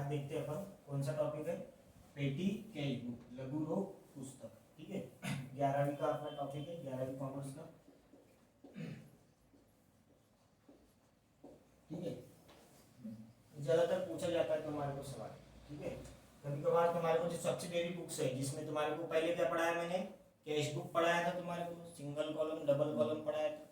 देखते हैं अपन कौन सा टॉपिक है, पेटी कैश बुक, लघु रोग पुस्तक। ठीक है, 11वीं का अपना टॉपिक है, 11वीं कॉमर्स का। ठीक है, ज्यादातर पूछा जाता है तुम्हारे को सवाल। ठीक है, कभी कभार तुम्हारे को जो सब्सिडियरी बुक्स है जिसमें तुम्हारे को पहले क्या पढ़ाया मैंने, कैश बुक पढ़ाया था तुम्हारे को, सिंगल कॉलम डबल कॉलम पढ़ाया था।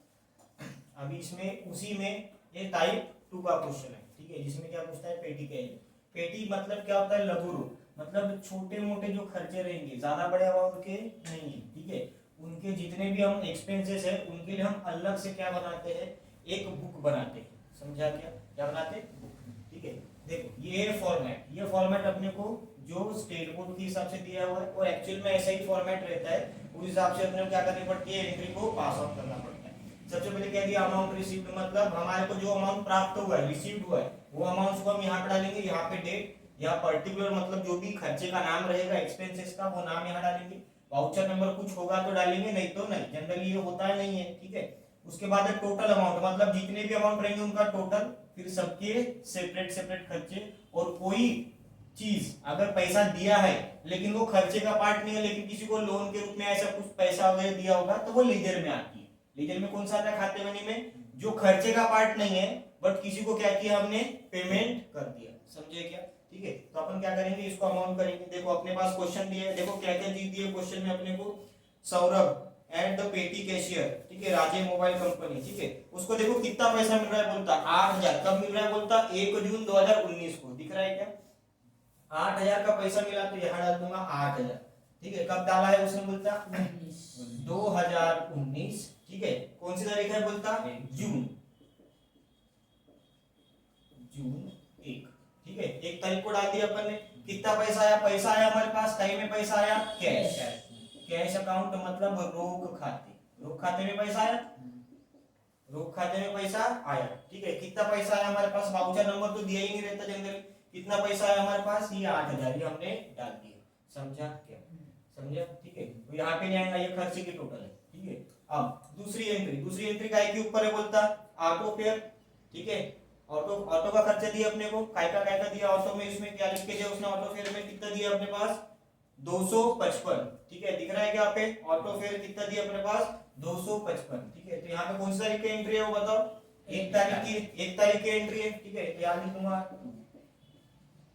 अभी इसमें उसी में ये टाइप 2 का क्वेश्चन है। ठीक है, जिसमें क्या पूछता है, पेटी कैश। पेटी मतलब क्या होता है, लघु रूप, मतलब छोटे मोटे जो खर्चे रहेंगे, ज्यादा बड़े अमाउंट के नहीं है। ठीक है, उनके जितने भी हम एक्सपेंसेस है उनके लिए हम अलग से क्या बनाते हैं, एक बुक बनाते हैं। समझा क्या, क्या बनाते हैं, बुक। ठीक है, देखो ये फॉर्मेट अपने को जो स्टेट बोर्ड के हिसाब से दिया हुआ है और एक्चुअल में ऐसा ही फॉर्मेट रहता है, उस हिसाब से अपने को क्या करनी पड़ती है, एंट्री को पास ऑन करना पड़ता है। सबसे पहले क्या दिया, अमाउंट रिसीव्ड, मतलब हमारे को जो अमाउंट प्राप्त हुआ है, रिसीव्ड हुआ है, वो अमाउंट को हम यहाँ पे डालेंगे, यहाँ पे डेट, यहाँ पर्टिकुलर मतलब जो भी खर्चे का नाम रहेगा, एक्सपेंसेस का, वो नाम यहाँ डालेंगे। वाउचर नंबर कुछ होगा तो डालेंगे, नहीं तो नहीं, जनरली ये होता है नहीं है। ठीक है, उसके बाद है टोटल अमाउंट, मतलब जितने भी अमाउंट रहेंगे उनका टोटल, फिर सबके सेपरेट सेपरेट खर्चे। और कोई चीज अगर पैसा दिया है लेकिन वो खर्चे का पार्ट नहीं है, लेकिन किसी को लोन के रूप में ऐसा कुछ पैसा वगैरह दिया होगा, तो वो लीजर में आती है। लीजर में कौन सा आता है, खाते बनी में, जो खर्चे का पार्ट नहीं है बट किसी को क्या किया हमने, पेमेंट कर दिया। समझे क्या। ठीक है, तो अपन क्या करेंगे, इसको अमाउंट करेंगे। देखो अपने पास क्वेश्चन दिया है, देखो क्या क्या चीज दी है क्वेश्चन में अपने को, सौरभ एट द पेटी कैशियर, ठीक है, राजे मोबाइल कंपनी। ठीक है, उसको देखो कितना पैसा मिल रहा है, बोलता 8000। कब मिल रहा है, बोलता 1 जून 2019 को। दिख रहा है क्या, 8000 का पैसा मिला, तो यहाँ डाल दूंगा 8000। ठीक है, कब डाला है उसने, बोलता 2019। ठीक है, कौन सी तारीख है, बोलता जून जून 1। ठीक है, 1 तारीख को डाल दिया अपन ने। कितना पैसा आया, पैसा आया हमारे पास, कहीं में पैसा आया, कैश। कैश अकाउंट मतलब रोक खाते, रोक खाते में पैसा आया, रोक खाते में पैसा आया। ठीक है, कितना पैसा आया हमारे पास, वाउचर नंबर तो दिया ही नहीं रहता जनरली, कितना पैसा आया हमारे पास, ये 8000, ये हमने डाल दिया। समझा क्या, समझा। ठीक है, तो यहाँ पे नहीं आएगा, ये खर्चे की टोटल है। ठीक है, अब दूसरी एंट्री काय के ऊपर है, बोलता ऑटो फेयर। ठीक है, ऑटो का खर्चा दिया अपने को, काय का दिया ऑटो में, इसमें क्या लिख के दिया उसने, ऑटो फेयर में कितना दिया अपने पास, 255। ठीक है, दिख रहा है क्या यहाँ पे, ऑटो फेयर कितना दिया अपने पास, 255। ठीक है, तो यहाँ पे कौन सी तारीख की एंट्री है वो बताओ, 1 तारीख की एंट्री है। ठीक है, तो यहाँ लिखूंगा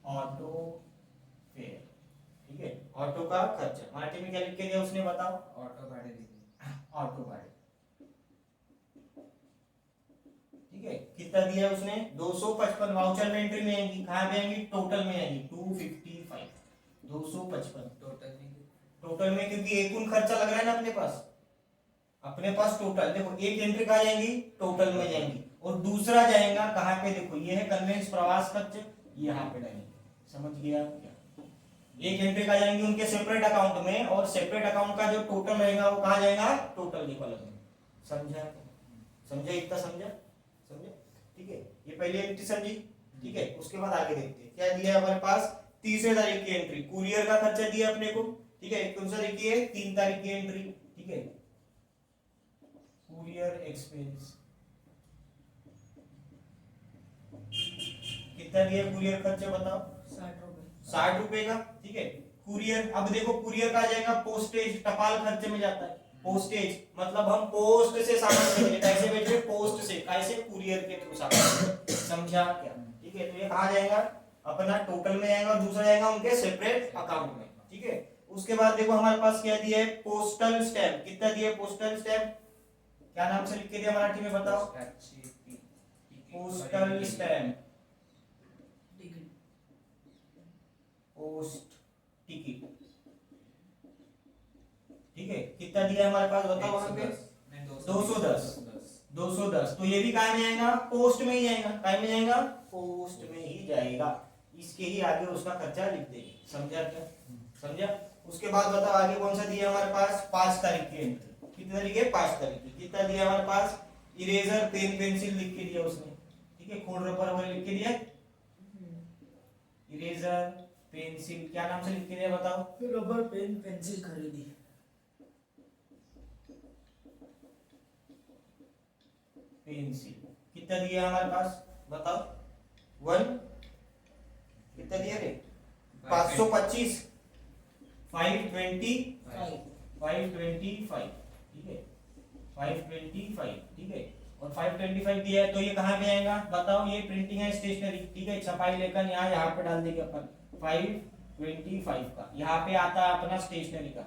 ऑटो फेयर। ठीक है, ऑटो का खर्चा, मार्टी में क्या लिख के दिया उसने, बताओ, ऑटो भाड़े, ऑटो भाड़े। ठीक है, कितना दिया है उसने, 255। वाउचर में एंट्री में आएंगी, कहां पे आएंगी, टोटल में आएंगी, 255, 255 टोटल में, क्योंकि एक कुल खर्चा लग रहा है ना अपने पास टोटल। देखो एक एंट्री कहाँ जाएंगी, टोटल में जाएंगी, और दूसरा जाएगा कहाँ पे, देखो ये है कन्वेंस प्रवास खर्च, यहाँ पे डालेंगे। समझ गया क्या, एक एंट्री कहाँ जाएंगी, उनके सेपरेट अकाउंट में, और सेपरेट अकाउंट का जो टोटल रहेगा वो कहाँ जाएगा, टोटल के कॉलम में। समझा, समझा, इतना समझा, समझे। ठीक है, ये पहली एंट्री समझी। ठीक है, उसके बाद आगे देखते हैं क्या दिया है हमारे पास, 30 तारीख की एंट्री, कुरियर का खर्चा दिया अपने को। ठीक है, कौन सा तारीख की है, 3 तारीख की एंट्री। ठीक है, कुरियर एक्सपेंस कितना दिया, कुरियर खर्चा बताओ, 60 रुपए का। ठीक है, कुरियर, अब देखो कुरियर का जाएगा पोस्टेज, टपाल खर्चे में जाता है। पोस्टेज मतलब हम पोस्ट से सामान भेज रहे, कैसे भेज रहे, पोस्ट से, कैसे, कुरियर के थ्रू सामान। समझा क्या। ठीक है, तो ये कहाँ जाएगा, अपना टोटल में जाएगा, और दूसरा जाएगा उनके सेपरेट अकाउंट में। ठीक है, उसके बाद देखो हमारे पास क्या दिया है, पोस्टल स्टैम्प। कितना दिया है पोस्टल स्टैम्प, क्या नाम से लिख के दिया मराठी में बताओ, पोस्टल स्टैम्प, पोस्ट टिकट। ठीक है, कितना दिया है हमारे पास बताओ, वहां पे 210। तो ये भी काय में जाएगा, पोस्ट में ही जाएगा, काय में जाएगा, पोस्ट में ही जाएगा। इसके ही आगे उसका खर्चा लिख देंगे। समझा क्या, समझा। उसके बाद बताओ आगे कौन सा दिया हमारे पास, 5 तारीख की एंट्री, कितनी तारीख है, 5 तारीख की। कितना दिया हमारे पास, इरेजर पेन पेंसिल लिख के दिया उसने। ठीक है, खोड रबर वगैरह लिख के दिया, इरेजर पेंसिल, क्या नाम से लिख के दिया बताओ, रबर पेन पेंसिल खरीदी, पेंसिल। कितना दिया हमारे पास बताओ, 1, कितना दिया, 125 525 5 ठीक है 525 ठीक है और 525 दिया है तो ये कहाँ पे आएगा बताओ ये प्रिंटिंग है स्टेशनरी ठीक है छपाई लेखन यहाँ पे डाल देंगे अपन 525 का यहाँ पे आता है अपना स्टेशनरी का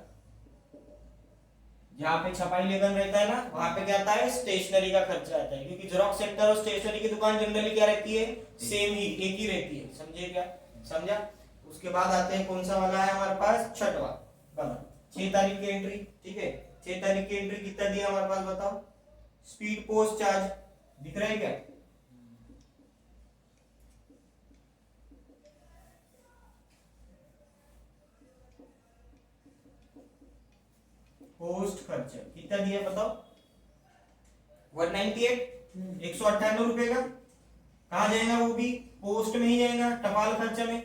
जहाँ पे छपाई लेखन रहता है ना वहां पे क्या आता है स्टेशनरी का खर्चा आता है क्योंकि जेरोक्स सेंटर और स्टेशनरी की दुकान जनरली क्या रहती है सेम ही एक ही रहती है समझे क्या समझा उसके बाद आते हैं कौन सा वाला है हमारे पास छठवा कलम 6 तारीख की एंट्री ठीक है 6 तारीख की एंट्री कितना दिया हमारे पास बताओ स्पीड पोस्ट चार्ज दिख रहा है क्या पोस्ट खर्च कितना दिया बताओ 198 198 रुपए का कहा जाएगा वो भी पोस्ट में ही जाएगा टपाल खर्चे में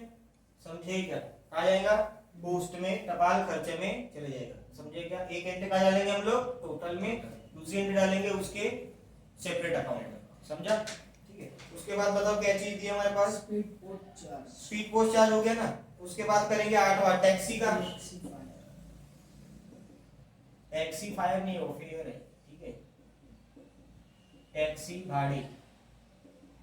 समझे क्या कहा जाएगा पोस्ट में टपाल खर्चे में चले जाएगा समझे क्या एक एंट्री कहा डालेंगे हम लोग टोटल में दूसरी एंट्री डालेंगे उसके सेपरेट अकाउंट में समझा ठीक है उसके बाद बताओ क्या चीज दी हमारे पास स्पीड पोस्ट चार्ज हो गया ना उसके बाद करेंगे 8वां टैक्सी का टैक्सी फायर नहीं हो फेयर है ठीक है टैक्सी भाड़े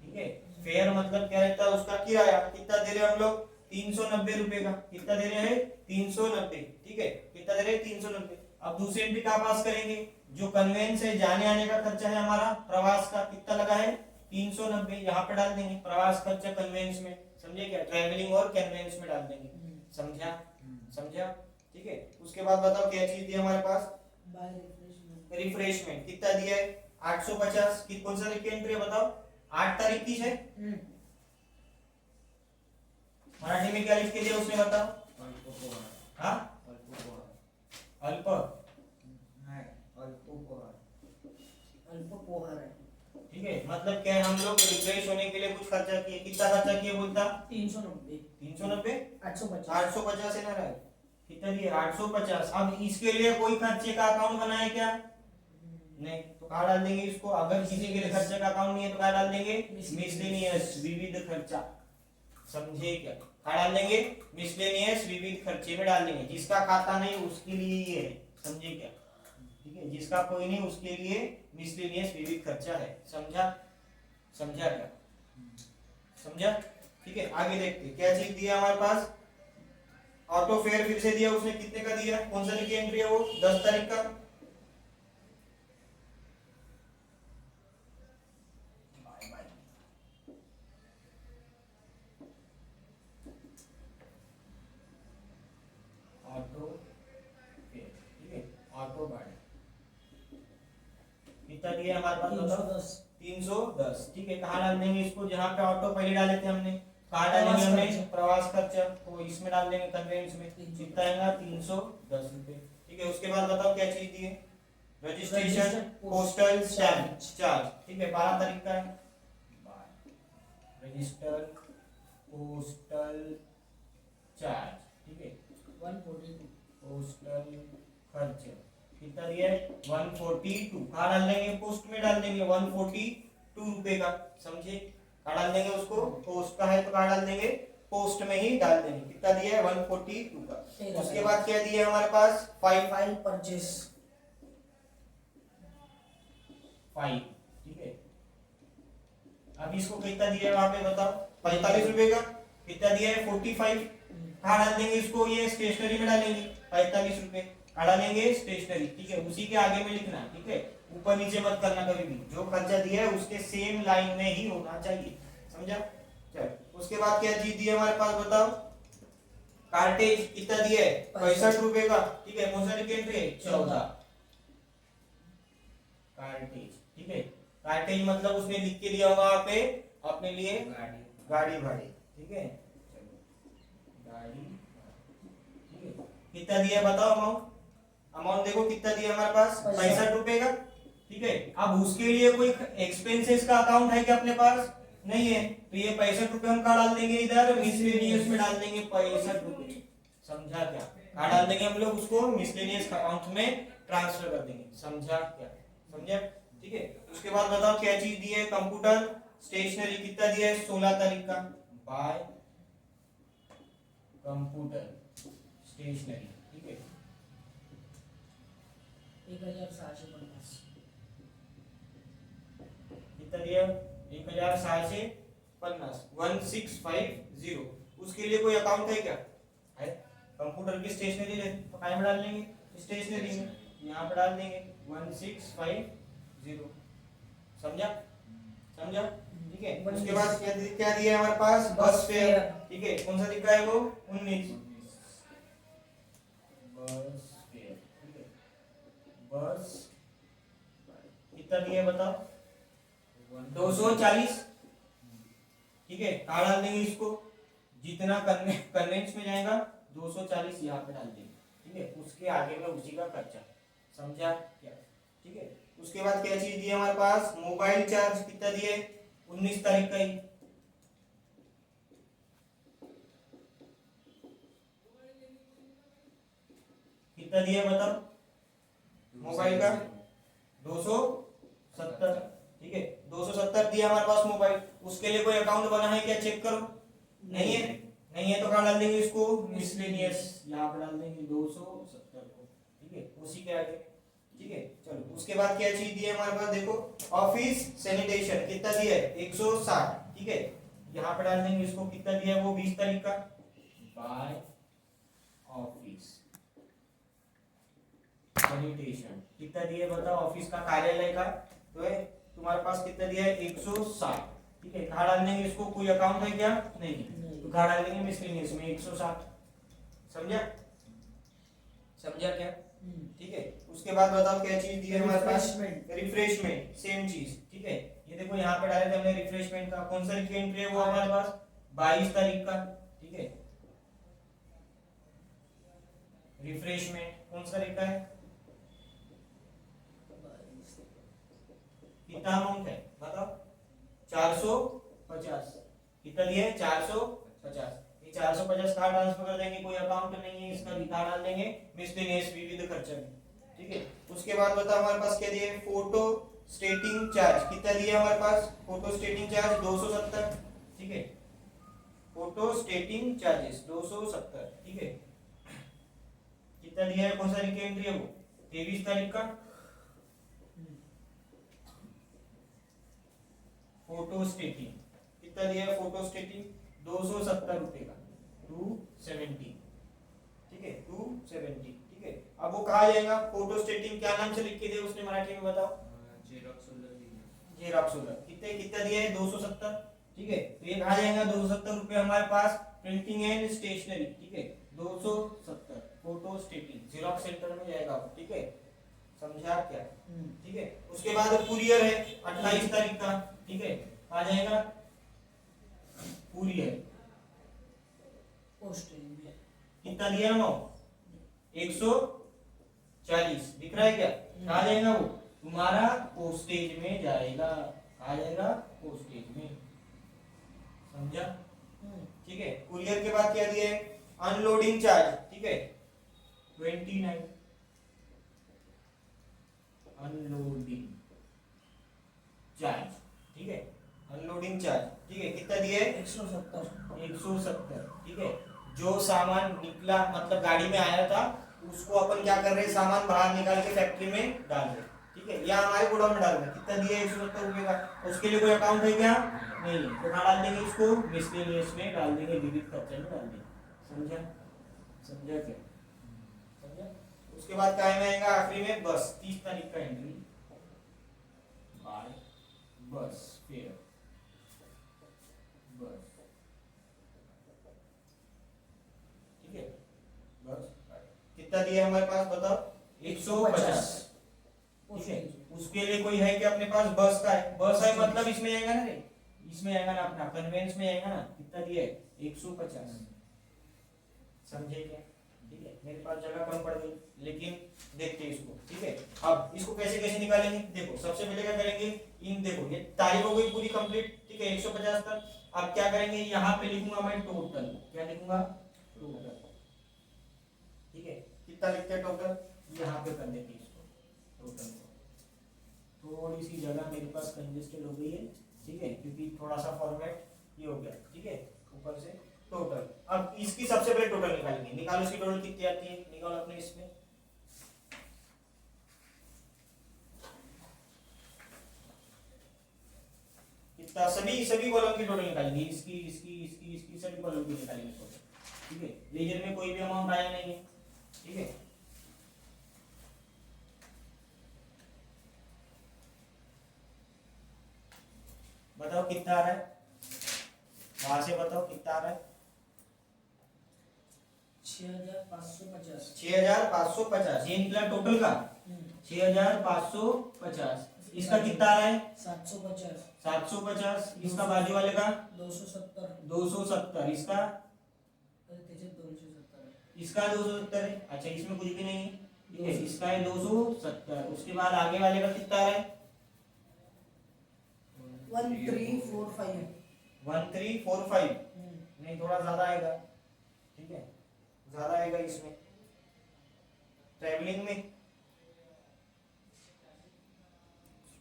ठीक है फेयर मतलब क्या रहता है उसका किराया कितना दे रहे हैं हम लोग 390 रुपए का कितना दे रहे हैं 390 ठीक है कितना दे रहे हैं 390 अब दूसरी एंट्री कहाँ पास करेंगे जो कन्वेंस है जाने आने का खर्चा है हमारा प्रवास का कितना लगा है 390 यहाँ पे डाल देंगे प्रवास खर्चा कन्वेंस में समझे क्या ट्रैवलिंग और कन्वेंस में डाल देंगे समझा समझा ठीक है उसके बाद बताओ क्या चीज दी हमारे पास रिफ्रेशमेंट कितना दिया है 850 की कौन सा तारीख की एंट्री है बताओ 8 तारीख की है मराठी में क्या लिख के दिया उसने बताओ हाँ अल्प अल्पोपहार है ठीक है मतलब क्या है हम लोग रिफ्रेश होने के लिए कुछ खर्चा किए कितना खर्चा किए बोलता 390 850 है ना राय कितना दिए 850 अब इसके लिए कोई खर्चे का अकाउंट बनाए क्या नहीं तो कहाँ डाल देंगे इसको अगर किसी के लिए खर्चे का अकाउंट नहीं है तो कहाँ डाल देंगे मिसलेनियस विविध खर्चा समझे क्या कहाँ डाल देंगे मिसलेनियस विविध खर्चे में डाल देंगे जिसका खाता नहीं उसके लिए ये है समझे क्या ठीक है जिसका कोई नहीं उसके लिए मिसलेनियस विविध खर्चा है समझा समझा क्या समझा ठीक है आगे देखते क्या चीज दिया हमारे पास ऑटो फेयर फिर से दिया उसने कितने का दिया कौन सा तारीख की एंट्री है वो 10 तारीख का ऑटो फेयर ठीक है ऑटो भाड़े कितना दिया हमारे पास बताओ 310 ठीक है कहाँ डाल देंगे इसको जहाँ पे ऑटो पहले डाले थे हमने कहाँ डालेंगे हमने प्रवास खर्चा तो इसमें डाल देंगे कन्वेंस में कितना आएगा 310 रुपए ठीक है उसके बाद बताओ क्या चीज दी है रजिस्ट्रेशन पोस्टल स्टैम्प चार्ज ठीक है 12 तारीख का है रजिस्टर पोस्टल चार्ज ठीक है 142 पोस्टल खर्च कितना दिया है 142 कहाँ डाल देंगे पोस्ट में डाल देंगे 142 रुपए का समझे कहाँ डाल देंगे उसको पोस्ट का है तो कहाँ डाल देंगे पोस्ट में ही डाल देंगे कितना दिया है 142 का उसके बाद क्या दिया है हमारे पास फाइल परचेस 5 ठीक है अब इसको कितना दिया है वहां पे बताओ 45 रुपए का कितना दिया है 45 कहाँ डाल देंगे इसको ये स्टेशनरी में डालेंगे 45 रुपए कहाँ डालेंगे स्टेशनरी ठीक है उसी के आगे में लिखना है ठीक है ऊपर नीचे मत करना कभी भी जो खर्चा दिया है उसके सेम लाइन में ही होना चाहिए समझा चल उसके बाद क्या चीज दी है हमारे पास बताओ कार्टेज कितना दिया है 65 रुपए का ठीक है कौन सा एंट्री है 14 कार्टेज ठीक है कार्टेज मतलब उसने लिख के दिया होगा वहां पे अपने लिए गाड़ी भाड़े ठीक है गाड़ी ठीक है कितना दिया बताओ अमाउंट देखो कितना दिया हमारे पास 65 रुपए का ठीक है अब उसके लिए कोई एक्सपेंसेस का अकाउंट है क्या अपने पास नहीं है तो ये 65 रुपए हम कहाँ डाल देंगे इधर मिसलेनियस में डाल देंगे 65 रुपए समझा क्या कहाँ डाल देंगे हम लोग उसको मिसलेनियस अकाउंट में ट्रांसफर कर देंगे समझा क्या समझा ठीक है उसके बाद बताओ क्या चीज दी है कंप्यूटर स्टेशनरी कितना दिया है 16 तारीख का बाय कंप्यूटर स्टेशनरी, ठीक है 1650 कितना दिया 1650 1650। उसके लिए कोई अकाउंट है क्या है? कंप्यूटर की स्टेशनरी है तो काय में डाल लेंगे स्टेशनरी में, यहाँ पे डाल देंगे 1650। समझा समझा ठीक है। उसके बाद क्या दिया है हमारे पास बस फेयर, ठीक है कौन सा दिखा है वो 19 बस फेयर, ठीक है बस कितना दिया है बताओ 240, ठीक है कहाँ डाल देंगे इसको, जितना कन्वेंस में जाएगा 240 यहाँ पे डाल देंगे, ठीक है उसके आगे में उसी का खर्चा। समझा क्या, ठीक है। उसके बाद क्या चीज दी है हमारे पास मोबाइल चार्ज, कितना दिए 19 तारीख का ही, कितना दिया बताओ मोबाइल का 270, ठीक है 270 दिया हमारे पास मोबाइल। उसके लिए कोई अकाउंट बना है क्या चेक करो, नहीं है, नहीं है तो कहाँ डाल देंगे इसको मिसलेनियस, यहाँ पे डाल देंगे 270 को, ठीक है उसी के आगे, ठीक है चलो। उसके बाद क्या चीज दी है हमारे पास देखो ऑफिस सैनिटेशन, कितना दिया है 160, ठीक है यहाँ पे डाल देंगे इसको, कितना दिया है वो 20 तारीख का बाय ऑफिस सैनिटेशन, कितना दिया है बताओ ऑफिस का कार्यालय का, तो है तुम्हारे पास कितना दिया है 160, ठीक है कहाँ डाल देंगे इसको, कोई अकाउंट है क्या नहीं, तो कहाँ डाल देंगे मिसलेनियस में 160। समझा समझा क्या, ठीक है। उसके बाद बताओ क्या चीज दी है हमारे पास रिफ्रेशमेंट, सेम चीज, ठीक है ये देखो यहाँ पे डाले थे हमने रिफ्रेशमेंट का, कौन सा एंट्री है वो हमारे पास 22 तारीख का, ठीक है रिफ्रेशमेंट कौन सा लिखा है, कितना अमाउंट है बताओ 450, कितना दिया है 450, ये 450 कहाँ ट्रांसफर कर देंगे, कोई अकाउंट नहीं है इसका, भी कहाँ डाल देंगे मिसलेनियस विविध खर्चे में, ठीक है। उसके बाद बताओ हमारे पास क्या दिया है फोटो स्टेटिंग चार्ज, कितना दिया हमारे पास फोटो स्टेटिंग चार्ज 270, ठीक है फोटो स्टेटिंग चार्जेस 270, ठीक है कितना दिया है, कौन सा एंट्री है वो 23 तारीख का, फोटो स्टेटिंग कितना दिया है फोटो स्टेटिंग 270 रुपए का 270, ठीक है 270, ठीक है। अब वो कहा जाएगा फोटो स्टेटिंग, क्या नाम से लिख के दिया उसने मराठी में बताओ, जेरॉक्सोलर, कितने कितना दिया है 270, ठीक है तो ये कहा जाएगा 270 रुपए हमारे पास प्रिंटिंग एंड स्टेशनरी, ठीक है 270 फोटो स्टेटिंग जेरॉक्स सेंटर में जाएगा, ठीक है समझा क्या, ठीक है। उसके बाद कुरियर है 28 तारीख का, ठीक है आ जाएगा कुरियर, पोस्ट कितना दिया ना 140 दिख रहा है क्या, कहा जाएगा वो तुम्हारा पोस्टेज में जाएगा, कहा जाएगा पोस्टेज में, समझा ठीक है। कुरियर के बाद क्या दिया है अनलोडिंग चार्ज, ठीक है 29 अनलोडिंग चार्ज, ठीक है अनलोडिंग चार्ज, ठीक है कितना दिया है 170, ठीक है जो सामान निकला मतलब गाड़ी में आया था उसको अपन क्या कर रहे हैं सामान बाहर निकाल के फैक्ट्री में डाल रहे, ठीक है या हमारे गोडाउन में डाल रहे, कितना दिया है 170 रुपए का, उसके लिए कोई अकाउंट है क्या नहीं, तो कहाँ डाल देंगे इसको मिसलेनियस में डाल देंगे, विविध खर्चे में डाल देंगे, समझा समझा क्या समझा। उसके बाद क्या में आएगा आखिरी में बस 30 तारीख का एंट्री बाय बस फेयर बस, ठीक है बस कितना दिया है हमारे पास बताओ 150, ठीक है उसके लिए कोई है कि अपने पास बस का है, बस है मतलब इसमें आएगा ना रे, इसमें आएगा ना अपना कन्वेंस में आएगा ना, कितना दिया है 150, समझे क्या, ठीक है मेरे पास जगह कम पड़ गई लेकिन देखते हैं इसको, ठीक है। अब इसको कैसे कैसे निकालेंगे देखो, सबसे पहले क्या करेंगे इन देखो ये तारीख हो गई पूरी कंप्लीट, ठीक है 150 तक। अब क्या करेंगे यहाँ पे लिखूंगा मैं टोटल, क्या लिखूंगा टोटल, ठीक है कितना लिखते हैं टोटल, यहाँ पे कर देते हैं इसको टोटल को, थोड़ी सी जगह मेरे पास कंजेस्टेड हो गई है, ठीक है क्योंकि थोड़ा सा फॉर्मेट ये हो गया, ठीक है ऊपर से टोटल। अब इसकी सबसे पहले टोटल निकालेंगे, निकालो इसकी टोटल कितनी आती है, निकालो अपने इसमें। कितना, सभी सभी कॉलम की टोटल निकालेंगे, इसकी इसकी इसकी इसकी सभी कॉलम की निकालेंगे टोटल, ठीक है। लेजर में कोई भी अमाउंट आया नहीं है, ठीक है। बताओ कितना आ रहा है, वहां से बताओ कितना आ रहा है। 6550। 6550 ये निकला टोटल का, 6550। इसका कितना आ रहा है, 750। 750। इसका बाजू वाले का 270। 270। इसका त्याच्यात 270 आहे। इसका 270 है। अच्छा इसमें कुछ भी नहीं है, ठीक है। इसका है 270। उसके बाद आगे वाले का कितना आ रहा है, 1345। 1345। नहीं थोड़ा ज्यादा आएगा, ठीक है, ज्यादा आएगा इसमें। ट्रैवलिंग में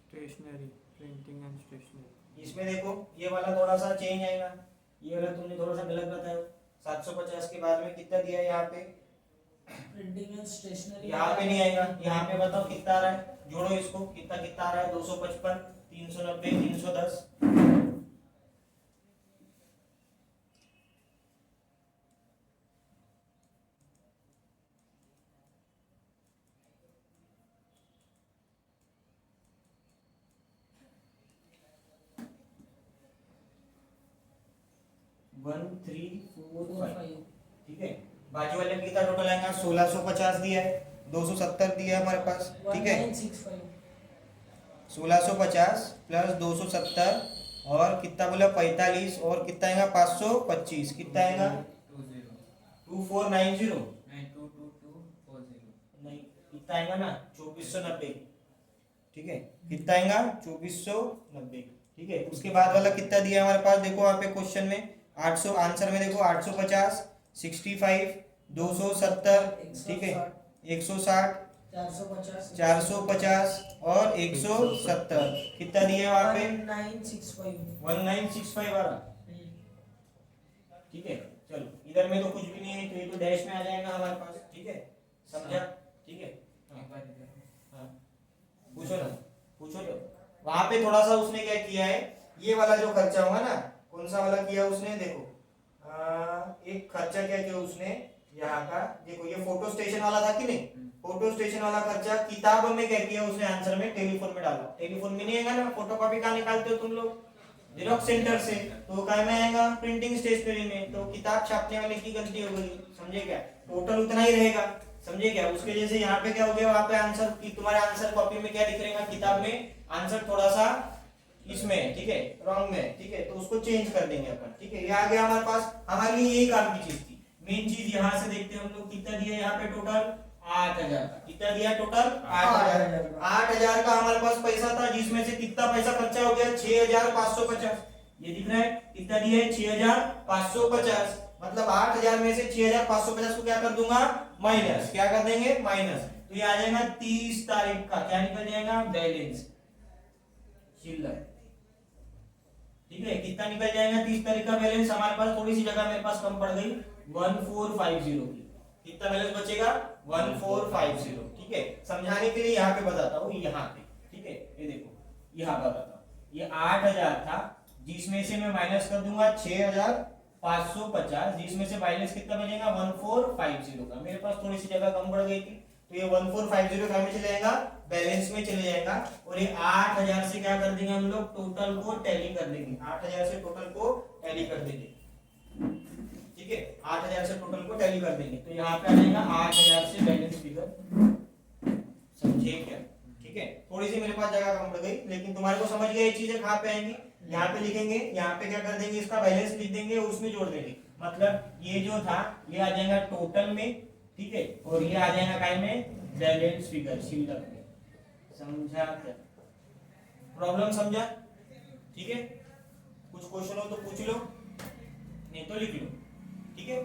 स्टेशनरी, प्रिंटिंग एंड स्टेशनरी, इसमें देखो ये वाला थोड़ा सा चेंज आएगा, ये वाला तुमने थोड़ा सा गलत बताया। 750 के बाद में कितना दिया है यहाँ पे, प्रिंटिंग एंड स्टेशनरी यहाँ पे नहीं आएगा। यहाँ पे बताओ कितना आ रहा है, जोड़ो इसको, कितना कितना आ रहा है, 255, 390, 310। 1345, ठीक है। बाजू वाले का कितना टोटल आएगा, 1650 दिया है, 270 दिया है हमारे पास, ठीक है। 1965। 1650 प्लस 270 और कितना बोला 45 और कितना आएगा 525, कितना आएगा 2490, नहीं कितना आएगा ना 2490, ठीक है। कितना आएगा 2490, ठीक है। उसके बाद वाला कितना दिया है हमारे पास, देखो वहाँ पे क्वेश्चन में 800, आंसर में देखो 850, 65, 270, ठीक है, 160, 450 और 170, कितना दिया है वहाँ पे 1965। 1965 वाला, ठीक है। चलो इधर में तो कुछ भी नहीं है, तो ये तो डैश में आ जाएगा हमारे पास, ठीक है, समझा, ठीक है। हाँ पूछो ना, पूछो तो। वहां पे थोड़ा सा उसने क्या किया है, ये वाला जो खर्चा हुआ ना, कौन सा वाला किया उसने, देखो एक खर्चा क्या किया उसने यहाँ का, देखो ये फोटो स्टेशन वाला था कि नहीं, फोटो स्टेशन वाला खर्चा किताब में क्या किया उसने, आंसर में टेलीफोन में डाला। टेलीफोन में नहीं आएगा ना, फोटो कॉपी कहाँ निकालते हो तुम लोग, जेरोक्स सेंटर से, तो काय में आएगा प्रिंटिंग स्टेशनरी में, तो किताब छापने वाले की गलती हो गई, समझे क्या, टोटल उतना ही रहेगा, समझे क्या। उसके जैसे यहाँ पे क्या हो गया, वहां पे आंसर की तुम्हारे आंसर कॉपी में क्या दिख रहेगा, किताब में आंसर थोड़ा सा इसमें, ठीक है, रॉन्ग में, ठीक है, तो उसको चेंज कर देंगे अपन, ठीक है। ये आ गया हमारे पास, हमारे लिए यही काम की चीज थी। मेन चीज यहाँ से देखते हैं हम लोग, कितना दिया यहाँ पे टोटल 8000 का, कितना दिया टोटल 8000। 8000 का हमारे पास पैसा था, जिसमें से कितना पैसा खर्चा हो गया 6550, ये दिख रहा है कितना दिया है 6550, मतलब 8000 में से 6550 को क्या कर दूंगा माइनस, क्या कर देंगे माइनस, तो ये आ जाएगा 30 तारीख का, क्या निकल जाएगा बैलेंस चिल्लर, ठीक है। कितना निकल जाएगा 30 तारीख का बैलेंस, हमारे पास थोड़ी सी जगह मेरे पास कम पड़ गई 1450 की, कितना बैलेंस बचेगा 1450, ठीक है। समझाने के लिए यहाँ पे बताता हूँ, यहाँ पे, ठीक है, ये देखो यहाँ पर बताता हूँ, ये 8000 था, जिसमें से मैं माइनस कर दूंगा 6550, जिसमें से बैलेंस कितना बचेगा 1450 का, मेरे पास थोड़ी सी जगह कम पड़ गई थी, तो ये 1450 का में चले जाएगा बैलेंस में चले जाएगा, और ये 8000 से क्या कर देंगे हम लोग, टोटल को टैली कर देंगे, 8000 से टोटल को टैली कर देंगे, ठीक है, 8000 से टोटल को टैली कर देंगे, तो यहाँ पे आ जाएगा 8000 से बैलेंस फिगर, समझे क्या, ठीक है। थोड़ी सी मेरे पास जगह कम पड़ गई, लेकिन तुम्हारे को समझ गया ये चीजें कहाँ पे आएंगी, यहाँ पे लिखेंगे, यहाँ पे क्या कर देंगे, इसका बैलेंस लिख देंगे, उसमें जोड़ देंगे, मतलब ये जो था ये आ जाएगा टोटल में, ठीक है, और ये आ जाएगा काय में बैलेंस फिगर शिल्लक में, समझा क्या, प्रॉब्लम समझा, ठीक है। कुछ क्वेश्चन हो तो पूछ लो, नहीं तो लिख लो, ठीक है।